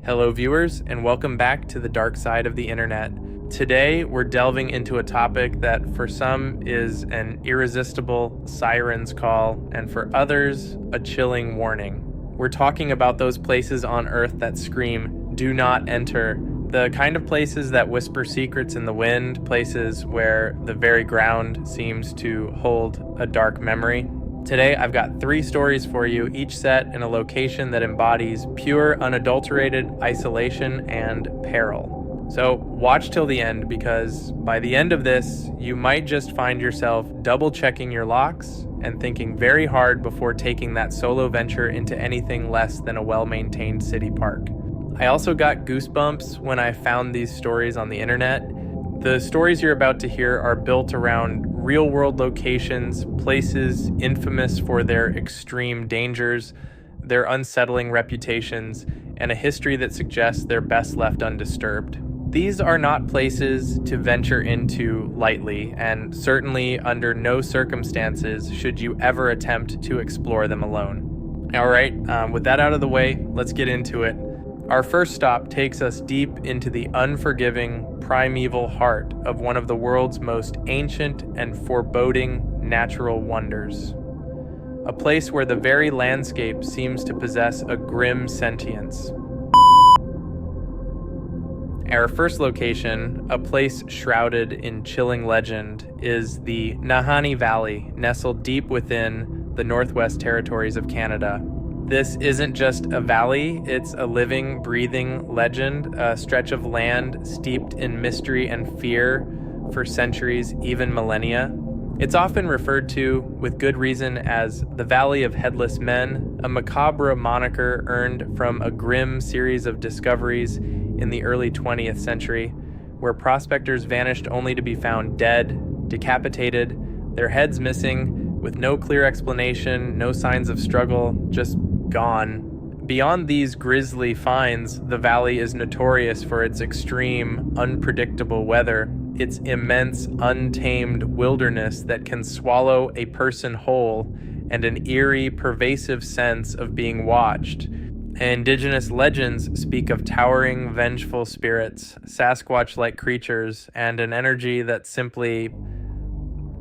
Hello viewers, and welcome back to the dark side of the internet. Today we're delving into a topic that for some is an irresistible siren's call, and for others, a chilling warning. We're talking about those places on Earth that scream, "Do not enter." The kind of places that whisper secrets in the wind, places where the very ground seems to hold a dark memory. Today, I've got 3 stories for you, each set in a location that embodies pure, unadulterated isolation and peril. So watch till the end, because by the end of this, you might just find yourself double-checking your locks and thinking very hard before taking that solo venture into anything less than a well-maintained city park. I also got goosebumps when I found these stories on the internet. The stories you're about to hear are built around real-world locations, places infamous for their extreme dangers, their unsettling reputations, and a history that suggests they're best left undisturbed. These are not places to venture into lightly, and certainly under no circumstances should you ever attempt to explore them alone. All right, with that out of the way, let's get into it. Our first stop takes us deep into the unforgiving, primeval heart of one of the world's most ancient and foreboding natural wonders. A place where the very landscape seems to possess a grim sentience. Our first location, a place shrouded in chilling legend, is the Nahanni Valley, nestled deep within the Northwest Territories of Canada. This isn't just a valley, it's a living, breathing legend, a stretch of land steeped in mystery and fear for centuries, even millennia. It's often referred to, with good reason, as the Valley of Headless Men, a macabre moniker earned from a grim series of discoveries in the early 20th century, where prospectors vanished only to be found dead, decapitated, their heads missing, with no clear explanation, no signs of struggle, just gone. Beyond these grisly finds, the valley is notorious for its extreme, unpredictable weather, its immense, untamed wilderness that can swallow a person whole, and an eerie, pervasive sense of being watched. Indigenous legends speak of towering, vengeful spirits, Sasquatch-like creatures, and an energy that simply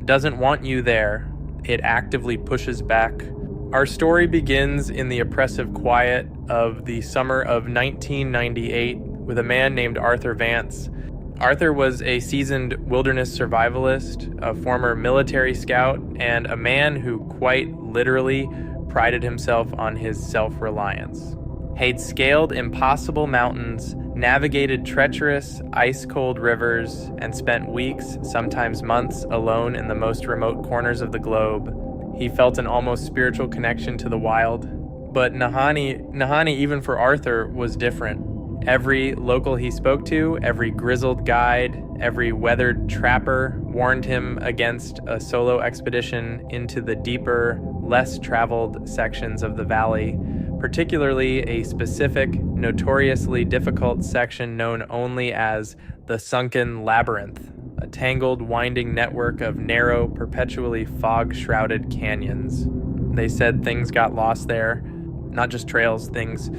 doesn't want you there. It actively pushes back. Our story begins in the oppressive quiet of the summer of 1998 with a man named Arthur Vance. Arthur was a seasoned wilderness survivalist, a former military scout, and a man who quite literally prided himself on his self-reliance. He'd scaled impossible mountains, navigated treacherous, ice-cold rivers, and spent weeks, sometimes months, alone in the most remote corners of the globe. He felt an almost spiritual connection to the wild. But Nahanni, even for Arthur, was different. Every local he spoke to, every grizzled guide, every weathered trapper warned him against a solo expedition into the deeper, less traveled sections of the valley, particularly a specific, notoriously difficult section known only as the Sunken Labyrinth, a tangled, winding network of narrow, perpetually fog-shrouded canyons. They said things got lost there, not just trails, things.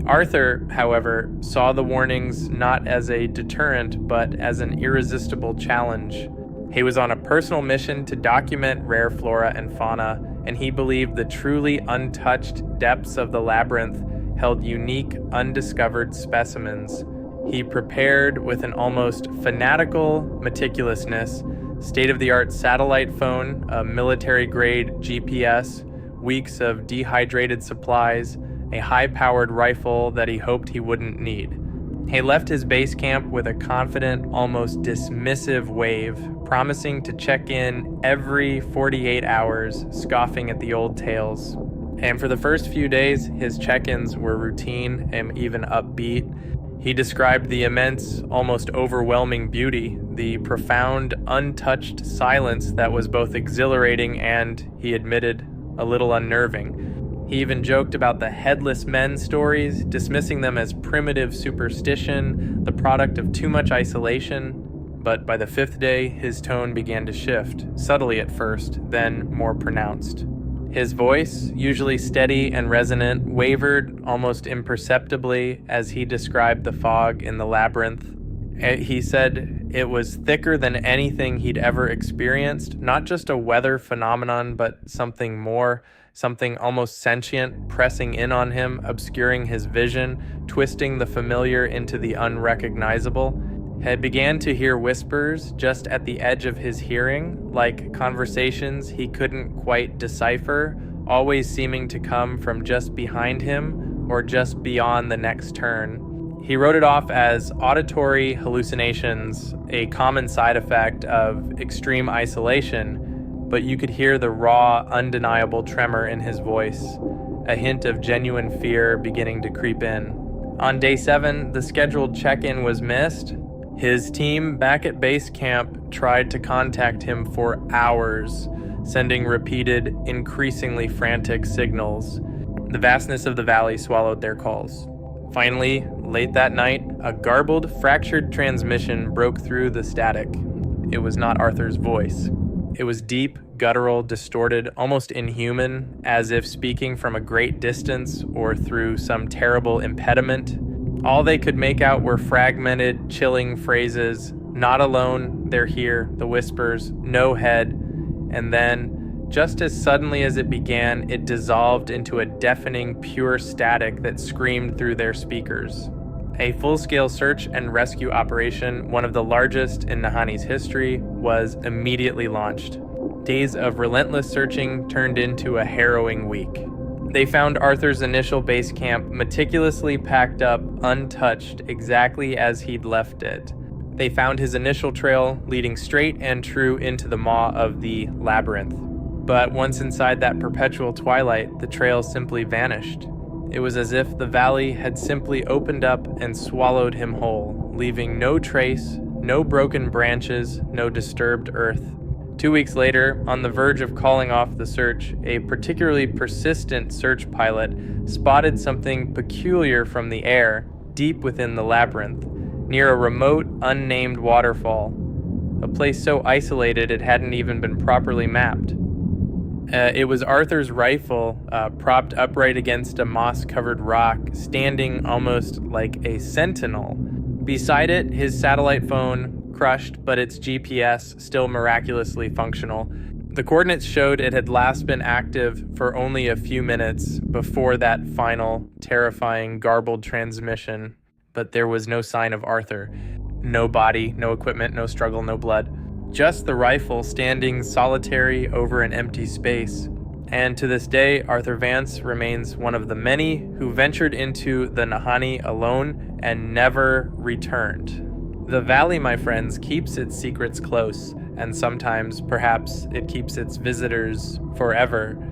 Arthur, however, saw the warnings not as a deterrent, but as an irresistible challenge. He was on a personal mission to document rare flora and fauna, and he believed the truly untouched depths of the labyrinth held unique, undiscovered specimens. He prepared with an almost fanatical meticulousness, state-of-the-art satellite phone, a military-grade GPS, weeks of dehydrated supplies, a high-powered rifle that he hoped he wouldn't need. He left his base camp with a confident, almost dismissive wave, promising to check in every 48 hours, scoffing at the old tales. And for the first few days, his check-ins were routine and even upbeat. He described the immense, almost overwhelming beauty, the profound, untouched silence that was both exhilarating and, he admitted, a little unnerving. He even joked about the headless men stories, dismissing them as primitive superstition, the product of too much isolation. But by the 5th day, his tone began to shift, subtly at first, then more pronounced. His voice, usually steady and resonant, wavered almost imperceptibly as he described the fog in the labyrinth. He said it was thicker than anything he'd ever experienced, not just a weather phenomenon, but something more, something almost sentient, pressing in on him, obscuring his vision, twisting the familiar into the unrecognizable. He began to hear whispers just at the edge of his hearing, like conversations he couldn't quite decipher, always seeming to come from just behind him or just beyond the next turn. He wrote it off as auditory hallucinations, a common side effect of extreme isolation, but you could hear the raw, undeniable tremor in his voice, a hint of genuine fear beginning to creep in. On day 7, the scheduled check-in was missed. His team back at base camp tried to contact him for hours, sending repeated, increasingly frantic signals. The vastness of the valley swallowed their calls. Finally, late that night, a garbled, fractured transmission broke through the static. It was not Arthur's voice. It was deep, guttural, distorted, almost inhuman, as if speaking from a great distance or through some terrible impediment. All they could make out were fragmented, chilling phrases. Not alone, they're here, the whispers, no head. And then, just as suddenly as it began, it dissolved into a deafening, pure static that screamed through their speakers. A full-scale search and rescue operation, one of the largest in Nahani's history, was immediately launched. Days of relentless searching turned into a harrowing week. They found Arthur's initial base camp meticulously packed up, untouched, exactly as he'd left it. They found his initial trail leading straight and true into the maw of the labyrinth. But once inside that perpetual twilight, the trail simply vanished. It was as if the valley had simply opened up and swallowed him whole, leaving no trace, no broken branches, no disturbed earth. 2 weeks later, on the verge of calling off the search, a particularly persistent search pilot spotted something peculiar from the air, deep within the labyrinth, near a remote, unnamed waterfall, a place so isolated it hadn't even been properly mapped. It was Arthur's rifle, propped upright against a moss-covered rock, standing almost like a sentinel. Beside it, his satellite phone, crushed, but its GPS still miraculously functional. The coordinates showed it had last been active for only a few minutes before that final, terrifying, garbled transmission, but there was no sign of Arthur. No body, no equipment, no struggle, no blood. Just the rifle standing solitary over an empty space. And to this day, Arthur Vance remains one of the many who ventured into the Nahani alone and never returned. The valley, my friends, keeps its secrets close, and sometimes, perhaps, it keeps its visitors forever.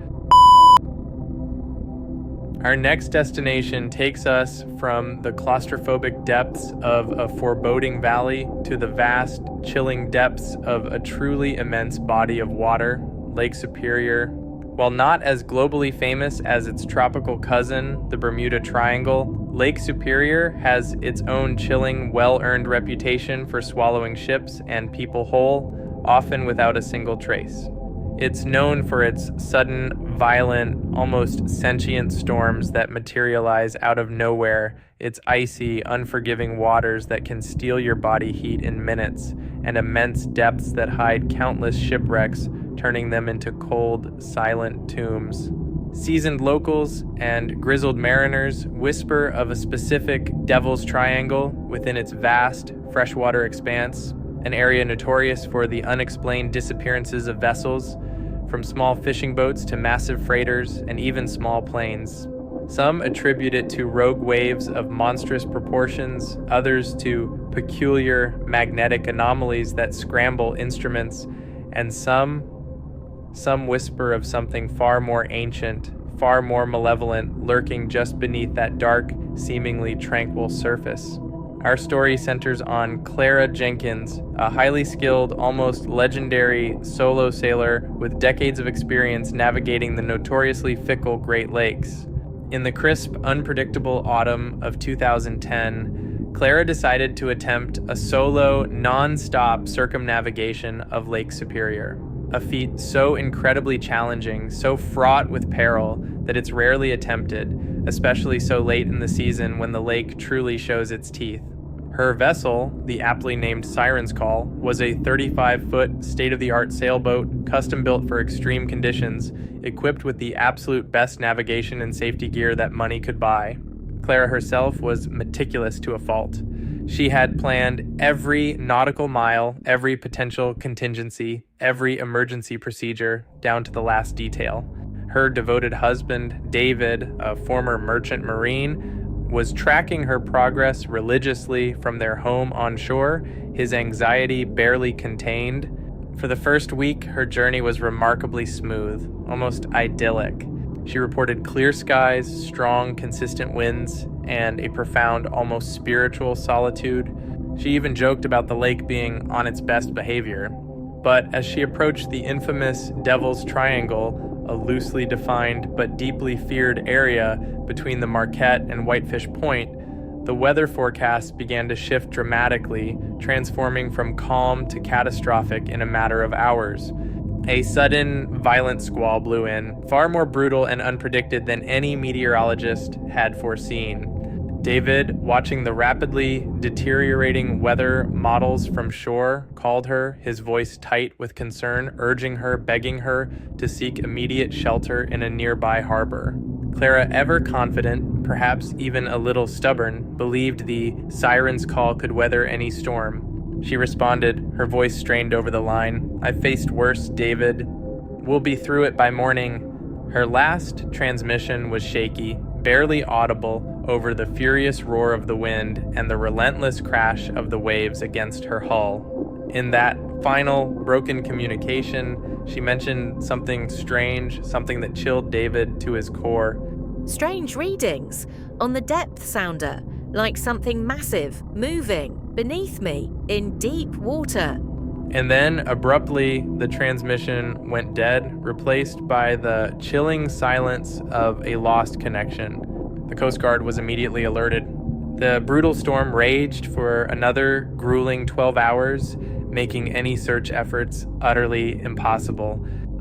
Our next destination takes us from the claustrophobic depths of a foreboding valley to the vast, chilling depths of a truly immense body of water, Lake Superior. While not as globally famous as its tropical cousin, the Bermuda Triangle, Lake Superior has its own chilling, well-earned reputation for swallowing ships and people whole, often without a single trace. It's known for its sudden, violent, almost sentient storms that materialize out of nowhere, its icy, unforgiving waters that can steal your body heat in minutes, and immense depths that hide countless shipwrecks, turning them into cold, silent tombs. Seasoned locals and grizzled mariners whisper of a specific Devil's Triangle within its vast, freshwater expanse, an area notorious for the unexplained disappearances of vessels, from small fishing boats to massive freighters and even small planes. Some attribute it to rogue waves of monstrous proportions, others to peculiar magnetic anomalies that scramble instruments, and some whisper of something far more ancient, far more malevolent, lurking just beneath that dark, seemingly tranquil surface. Our story centers on Clara Jenkins, a highly skilled, almost legendary solo sailor with decades of experience navigating the notoriously fickle Great Lakes. In the crisp, unpredictable autumn of 2010, Clara decided to attempt a solo, non-stop circumnavigation of Lake Superior. a feat so incredibly challenging, so fraught with peril, that it's rarely attempted, especially so late in the season when the lake truly shows its teeth. Her vessel, the aptly named Siren's Call, was a 35-foot state-of-the-art sailboat custom-built for extreme conditions, equipped with the absolute best navigation and safety gear that money could buy. Clara herself was meticulous to a fault. She had planned every nautical mile, every potential contingency, every emergency procedure, down to the last detail. Her devoted husband, David, a former merchant marine, was tracking her progress religiously from their home on shore, his anxiety barely contained. For the first week, her journey was remarkably smooth, almost idyllic. She reported clear skies, strong, consistent winds, and a profound, almost spiritual solitude. She even joked about the lake being on its best behavior. But as she approached the infamous Devil's Triangle, a loosely defined but deeply feared area between the Marquette and Whitefish Point, the weather forecast began to shift dramatically, transforming from calm to catastrophic in a matter of hours. A sudden, violent squall blew in, far more brutal and unpredicted than any meteorologist had foreseen. David, watching the rapidly deteriorating weather models from shore, called her, his voice tight with concern, urging her, begging her to seek immediate shelter in a nearby harbor. Clara, ever confident, perhaps even a little stubborn, believed the Siren's Call could weather any storm. She responded, her voice strained over the line, "I've faced worse, David. We'll be through it by morning." Her last transmission was shaky, barely audible over the furious roar of the wind and the relentless crash of the waves against her hull. In that final broken communication, she mentioned something strange, something that chilled David to his core. Strange readings on the depth sounder, like something massive moving beneath me in deep water. And then, abruptly, the transmission went dead, replaced by the chilling silence of a lost connection. The Coast Guard was immediately alerted. The brutal storm raged for another grueling 12 hours, making any search efforts utterly impossible.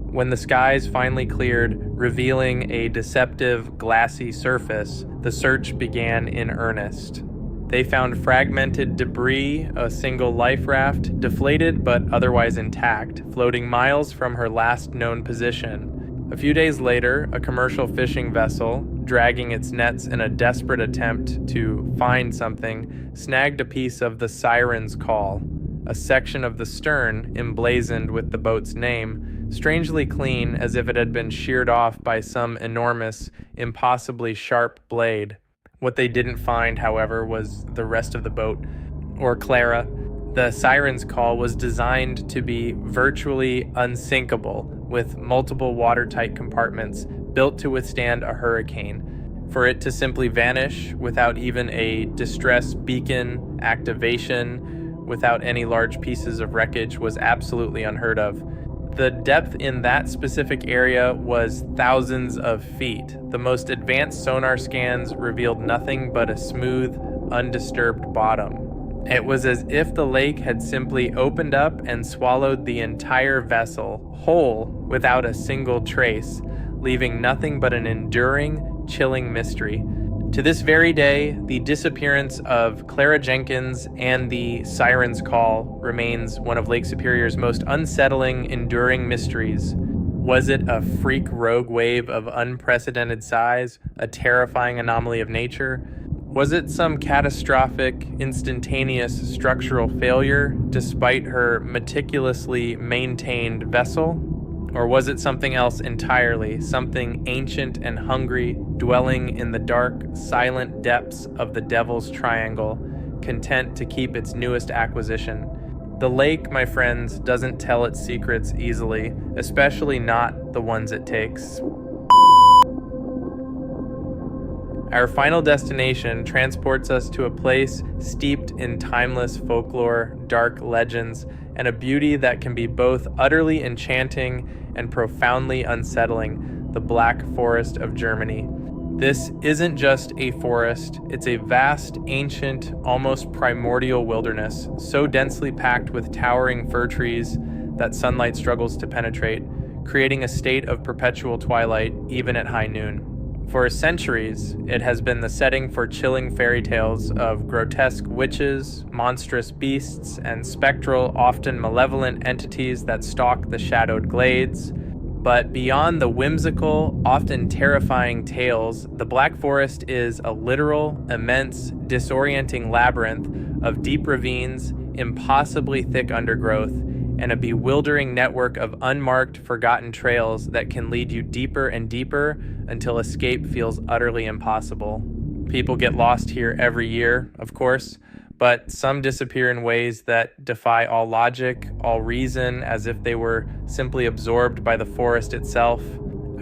When the skies finally cleared, revealing a deceptive, glassy surface, the search began in earnest. They found fragmented debris, a single life raft, deflated but otherwise intact, floating miles from her last known position. A few days later, a commercial fishing vessel, dragging its nets in a desperate attempt to find something, snagged a piece of the Siren's Call, a section of the stern emblazoned with the boat's name, strangely clean as if it had been sheared off by some enormous, impossibly sharp blade. What they didn't find, however, was the rest of the boat, or Clara. The Siren's Call was designed to be virtually unsinkable, with multiple watertight compartments built to withstand a hurricane. For it to simply vanish without even a distress beacon activation, without any large pieces of wreckage, was absolutely unheard of. The depth in that specific area was thousands of feet. The most advanced sonar scans revealed nothing but a smooth, undisturbed bottom. It was as if the lake had simply opened up and swallowed the entire vessel, whole, without a single trace, leaving nothing but an enduring, chilling mystery. To this very day, the disappearance of Clara Jenkins and the Siren's Call remains one of Lake Superior's most unsettling, enduring mysteries. Was it a freak rogue wave of unprecedented size, a terrifying anomaly of nature? Was it some catastrophic, instantaneous structural failure despite her meticulously maintained vessel? Or was it something else entirely, something ancient and hungry, dwelling in the dark, silent depths of the Devil's Triangle, content to keep its newest acquisition? The lake, my friends, doesn't tell its secrets easily, especially not the ones it takes. Our final destination transports us to a place steeped in timeless folklore, dark legends, and a beauty that can be both utterly enchanting and profoundly unsettling, the Black Forest of Germany. This isn't just a forest, it's a vast, ancient, almost primordial wilderness, so densely packed with towering fir trees that sunlight struggles to penetrate, creating a state of perpetual twilight even at high noon. For centuries, it has been the setting for chilling fairy tales of grotesque witches, monstrous beasts, and spectral, often malevolent entities that stalk the shadowed glades. But beyond the whimsical, often terrifying tales, the Black Forest is a literal, immense, disorienting labyrinth of deep ravines, impossibly thick undergrowth, and a bewildering network of unmarked, forgotten trails that can lead you deeper and deeper until escape feels utterly impossible. People get lost here every year, of course, but some disappear in ways that defy all logic, all reason, as if they were simply absorbed by the forest itself.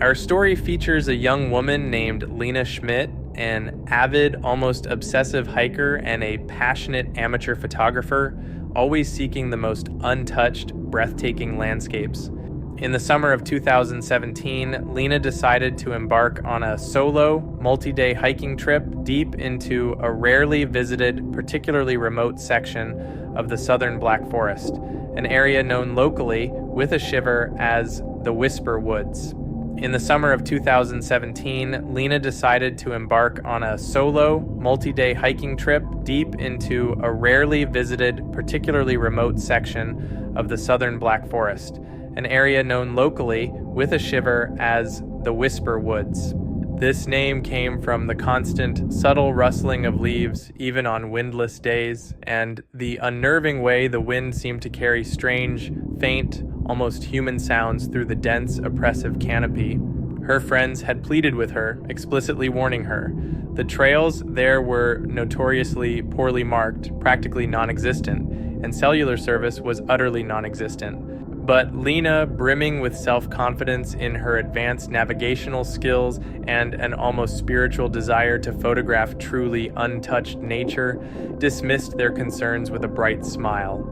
Our story features a young woman named Lena Schmidt, an avid, almost obsessive hiker and a passionate amateur photographer, always seeking the most untouched, breathtaking landscapes. In the summer of 2017, Lena decided to embark on a solo, multi-day hiking trip deep into a rarely visited, particularly remote section of the southern Black Forest, an area known locally, with a shiver, as the Whisper Woods. In the summer of 2017, Lena decided to embark on a solo, multi-day hiking trip deep into a rarely visited, particularly remote section of the southern Black Forest, an area known locally, with a shiver, as the Whisper Woods. This name came from the constant, subtle rustling of leaves, even on windless days, and the unnerving way the wind seemed to carry strange, faint, almost human sounds through the dense, oppressive canopy. Her friends had pleaded with her, explicitly warning her. The trails there were notoriously poorly marked, practically non-existent, and cellular service was utterly non-existent. But Lena, brimming with self-confidence in her advanced navigational skills and an almost spiritual desire to photograph truly untouched nature, dismissed their concerns with a bright smile.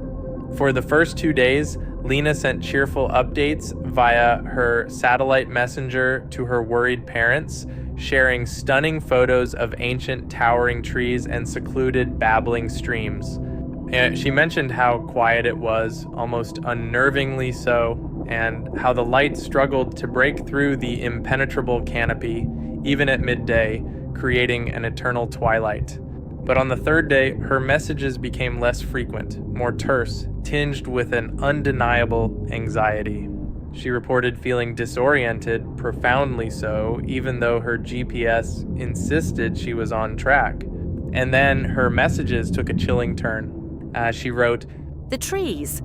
For the first 2 days, Lena sent cheerful updates via her satellite messenger to her worried parents, sharing stunning photos of ancient towering trees and secluded babbling streams. She mentioned how quiet it was, almost unnervingly so, and how the light struggled to break through the impenetrable canopy, even at midday, creating an eternal twilight. But on the third day, her messages became less frequent, more terse, tinged with an undeniable anxiety. She reported feeling disoriented, profoundly so, even though her GPS insisted she was on track. And then her messages took a chilling turn. She wrote, "The trees.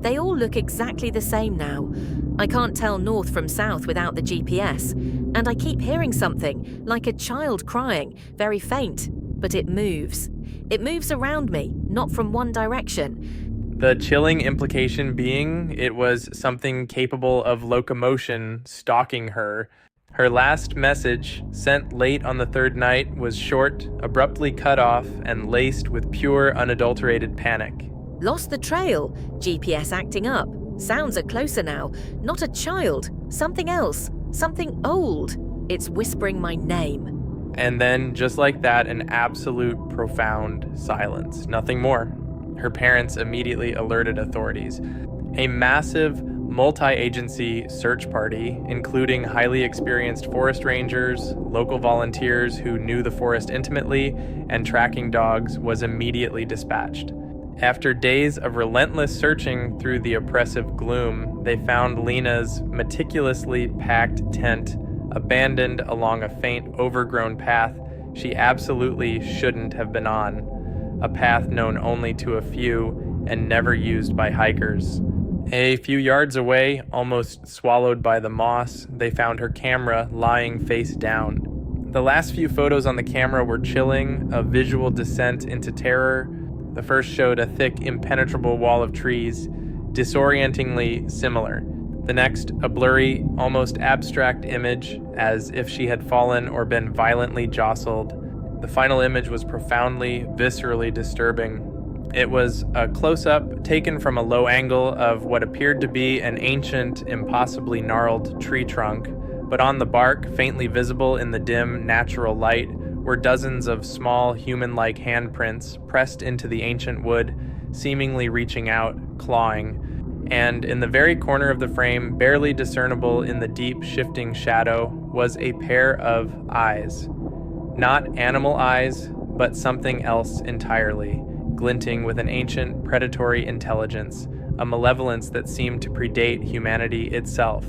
They all look exactly the same now. I can't tell north from south without the GPS. And I keep hearing something, like a child crying, very faint. But it moves. It moves around me, not from one direction." The chilling implication being it was something capable of locomotion stalking her. Her last message, sent late on the third night, was short, abruptly cut off, and laced with pure, unadulterated panic. "Lost the trail. GPS acting up. Sounds are closer now. Not a child. Something else. Something old. It's whispering my name." And then, just like that, an absolute profound silence. Nothing more. Her parents immediately alerted authorities. A massive, multi-agency search party, including highly experienced forest rangers, local volunteers who knew the forest intimately, and tracking dogs, was immediately dispatched. After days of relentless searching through the oppressive gloom, they found Lena's meticulously packed tent abandoned along a faint, overgrown path she absolutely shouldn't have been on, a path known only to a few and never used by hikers. A few yards away, almost swallowed by the moss, they found her camera lying face down. The last few photos on the camera were chilling, a visual descent into terror. The first showed a thick, impenetrable wall of trees, disorientingly similar. The next, a blurry, almost abstract image, as if she had fallen or been violently jostled. The final image was profoundly, viscerally disturbing. It was a close-up taken from a low angle of what appeared to be an ancient, impossibly gnarled tree trunk, but on the bark, faintly visible in the dim, natural light, were dozens of small, human-like handprints pressed into the ancient wood, seemingly reaching out, clawing. And in the very corner of the frame, barely discernible in the deep shifting shadow, was a pair of eyes. Not animal eyes, but something else entirely, glinting with an ancient predatory intelligence, a malevolence that seemed to predate humanity itself.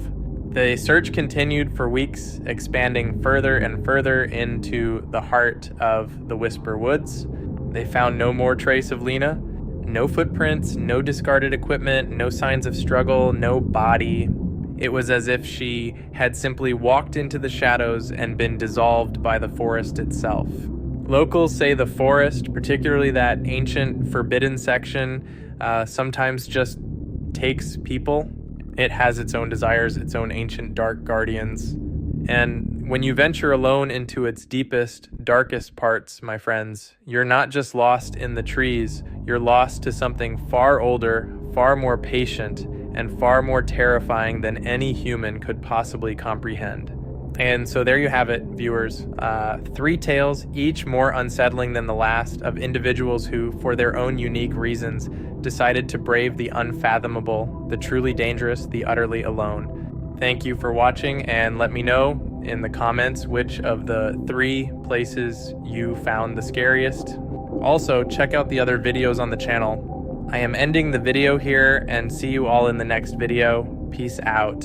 The search continued for weeks, expanding further and further into the heart of the Whisper Woods. They found no more trace of Lena. No footprints, no discarded equipment, no signs of struggle, no body. It was as if she had simply walked into the shadows and been dissolved by the forest itself. Locals say the forest, particularly that ancient forbidden section, sometimes just takes people. It has its own desires, its own ancient dark guardians. And when you venture alone into its deepest, darkest parts, my friends, you're not just lost in the trees, you're lost to something far older, far more patient, and far more terrifying than any human could possibly comprehend. And so there you have it, viewers. 3 tales, each more unsettling than the last, of individuals who, for their own unique reasons, decided to brave the unfathomable, the truly dangerous, the utterly alone. Thank you for watching, and let me know in the comments which of the 3 places you found the scariest. Also, check out the other videos on the channel. I am ending the video here, and see you all in the next video. Peace out.